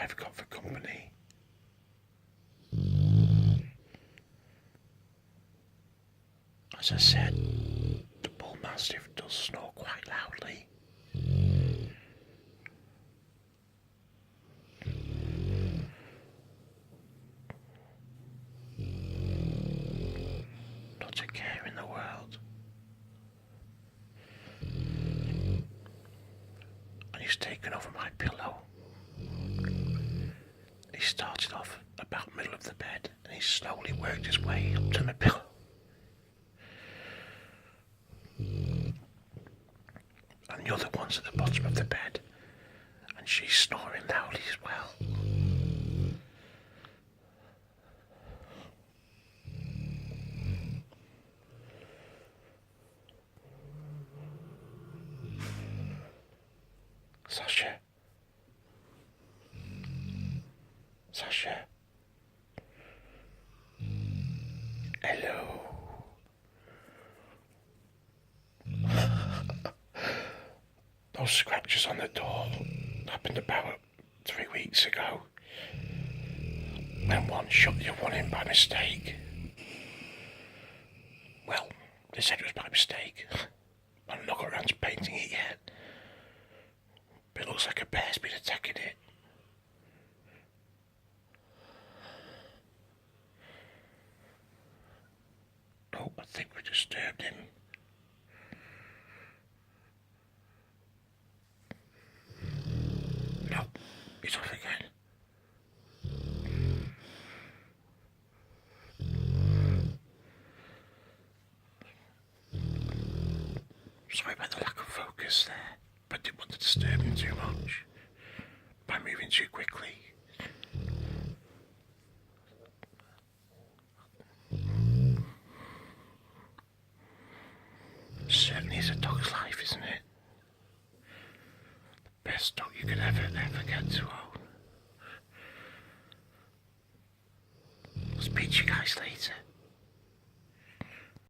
I've got for company. As I said, the Bullmastiff does snore quite loudly. Not a care in the world. And he's taken over my pillow. He started off about middle of the bed and he slowly worked his way up to my pillow. And the other one's at the bottom of the bed and she's snoring loudly as well. Sasha. Sasha. Hello. Those scratches on the door happened about 3 weeks ago. When one shut the other one in by mistake. Well, they said it was by mistake. I've not got around to painting it yet. But it looks like a bear's been attacking it. Oh, I think we disturbed him. No, he's off again. Sorry about the lack of focus there, but didn't want to disturb him too much by moving too quickly. Certainly is a dog's life, isn't it? The best dog you could ever get to own. I'll speak to you guys later.